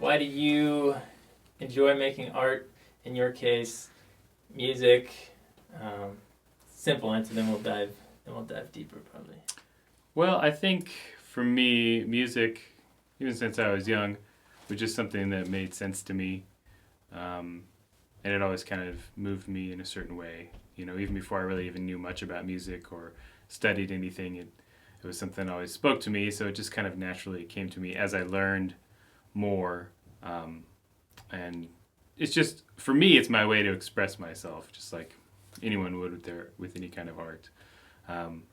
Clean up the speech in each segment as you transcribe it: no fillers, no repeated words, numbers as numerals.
why do you enjoy making art? In your case, music. Um, Simple answer. Then we'll dive deeper probably. Well, I think for me, music, even since I was young, was just something that made sense to me. Um, and it always kind of moved me in a certain way. Even before I really even knew much about music or studied anything, it was something that always spoke to me. So it just kind of naturally came to me as I learned more. Um, and it's just, for me, it's my way to express myself, just like anyone would with any kind of art. Um,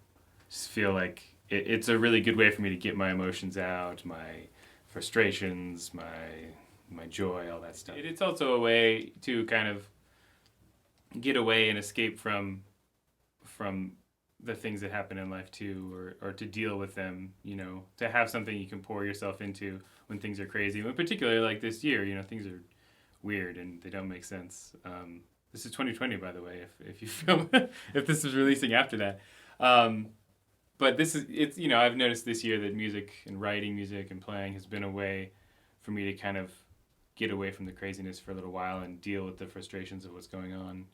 just feel like it's a really good way for me to get my emotions out, my frustrations, my joy, all that stuff. It's also a way to kind of get away and escape from the things that happen in life too, or to deal with them. To have something you can pour yourself into when things are crazy. In particular, like this year, things are weird and they don't make sense. This is 2020, by the way. If you film, if this is releasing after that. But I've noticed this year that music and writing music and playing has been a way for me to kind of get away from the craziness for a little while and deal with the frustrations of what's going on.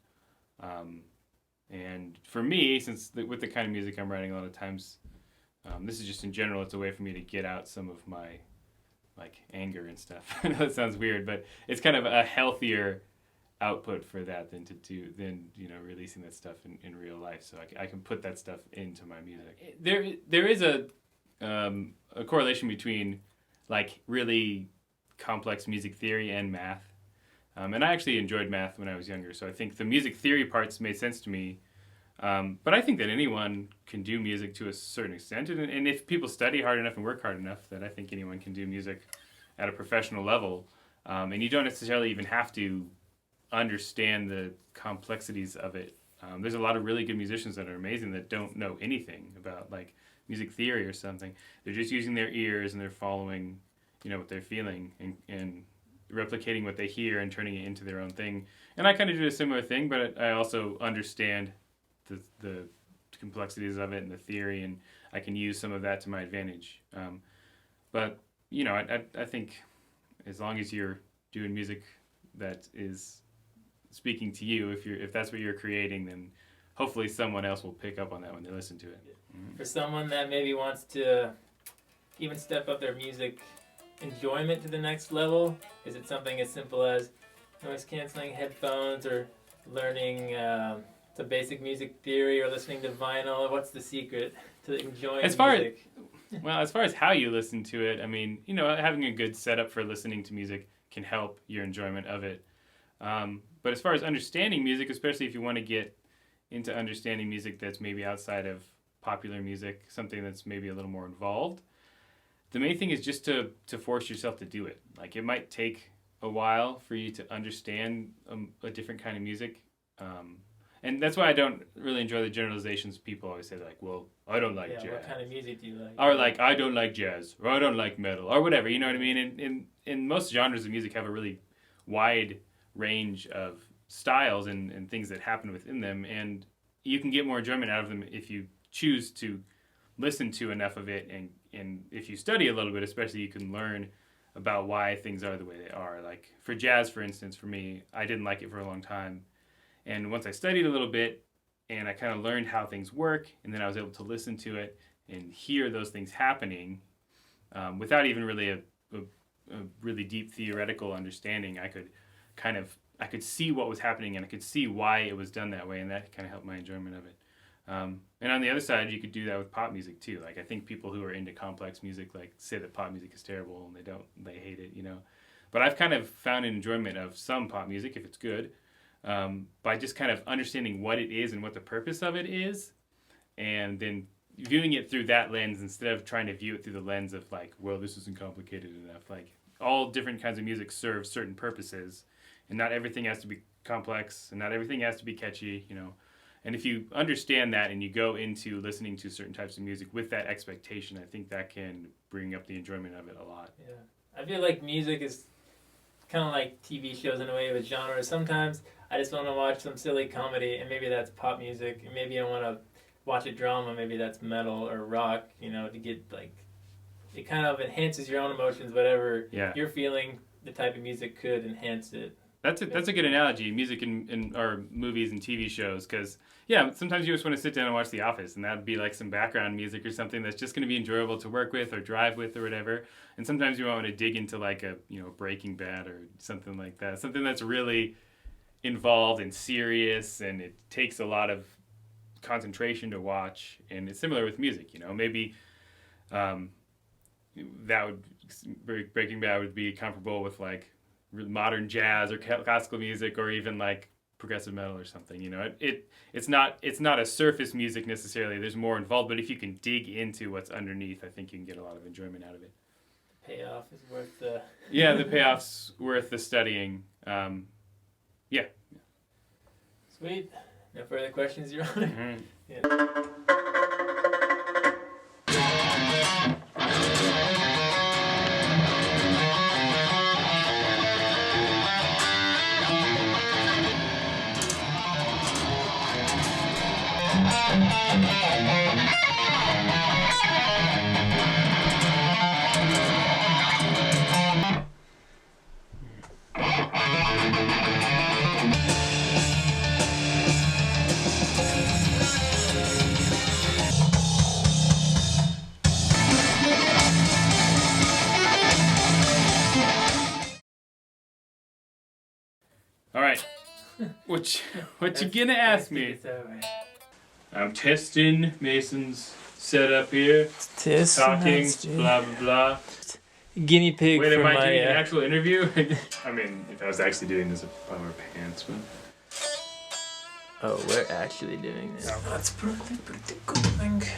And for me, with the kind of music I'm writing a lot of times, this is just in general, it's a way for me to get out some of my like anger and stuff. I know that sounds weird, but it's kind of a healthier output for that than releasing that stuff in real life. So I can put that stuff into my music. There is a correlation between like really complex music theory and math. And I actually enjoyed math when I was younger, so I think the music theory parts made sense to me. But I think that anyone can do music to a certain extent, and if people study hard enough and work hard enough, that I think anyone can do music at a professional level. And you don't necessarily even have to understand the complexities of it. There's a lot of really good musicians that are amazing that don't know anything about like music theory or something. They're just using their ears and they're following, what they're feeling and replicating what they hear and turning it into their own thing. And I kind of do a similar thing, but I also understand the complexities of it and the theory, and I can use some of that to my advantage. But I think as long as you're doing music that is speaking to you, if that's what you're creating, then hopefully someone else will pick up on that when they listen to it. For someone that maybe wants to even step up their music enjoyment to the next level, is it something as simple as noise canceling headphones or learning some basic music theory or listening to vinyl? What's the secret to enjoying music? As far as how you listen to it, I mean, having a good setup for listening to music can help your enjoyment of it. But as far as understanding music, especially if you want to get into understanding music that's maybe outside of popular music, something that's maybe a little more involved, the main thing is just to force yourself to do it. Like, it might take a while for you to understand a different kind of music. And that's why I don't really enjoy the generalizations. People always say, like, well, I don't like jazz. What kind of music do you like? Or like, I don't like jazz, or I don't like metal, or whatever, you know what I mean? And most genres of music have a really wide range of styles and things that happen within them, and you can get more enjoyment out of them if you choose to listen to enough of it, and if you study a little bit, especially, you can learn about why things are the way they are. Like for jazz, for instance, for me, I didn't like it for a long time, and once I studied a little bit and I kind of learned how things work, and then I was able to listen to it and hear those things happening without even really a really deep theoretical understanding. I could see what was happening, and I could see why it was done that way, and that kind of helped my enjoyment of it. And on the other side, you could do that with pop music too. Like, I think people who are into complex music like say that pop music is terrible and they hate it, But I've kind of found an enjoyment of some pop music if it's good, by just kind of understanding what it is and what the purpose of it is, and then viewing it through that lens instead of trying to view it through the lens of like, well, this isn't complicated enough. Like, all different kinds of music serve certain purposes, and not everything has to be complex, and not everything has to be catchy, And if you understand that and you go into listening to certain types of music with that expectation, I think that can bring up the enjoyment of it a lot. Yeah. I feel like music is kind of like TV shows in a way with genres. Sometimes I just want to watch some silly comedy, and maybe that's pop music, and maybe I want to watch a drama, maybe that's metal or rock, to get like, it kind of enhances your own emotions, whatever you're feeling. the type of music could enhance it. That's a good analogy. Music in or movies and TV shows, because yeah, sometimes you just want to sit down and watch The Office, and that'd be like some background music or something that's just going to be enjoyable to work with or drive with or whatever. And sometimes you want to dig into like a Breaking Bad or something like that, something that's really involved and serious, and it takes a lot of concentration to watch. And it's similar with music. Maybe that would Breaking Bad would be comparable with like modern jazz or classical music, or even like progressive metal or something. It's not a surface music necessarily. There's more involved, but if you can dig into what's underneath, I think you can get a lot of enjoyment out of it. The payoff is worth the the payoff's worth the studying. Yeah. Sweet. No further questions, Your Honor? Mm-hmm. Yeah. All right. What you gonna ask me? It's over. I'm testing Mason's setup here. Test Talking, blah blah blah. Guinea pig Wait, for am I my. doing an actual interview? I mean, if I was actually doing this, I would wear pants, but. Oh, we're actually doing this. Oh. That's pretty cool, I think.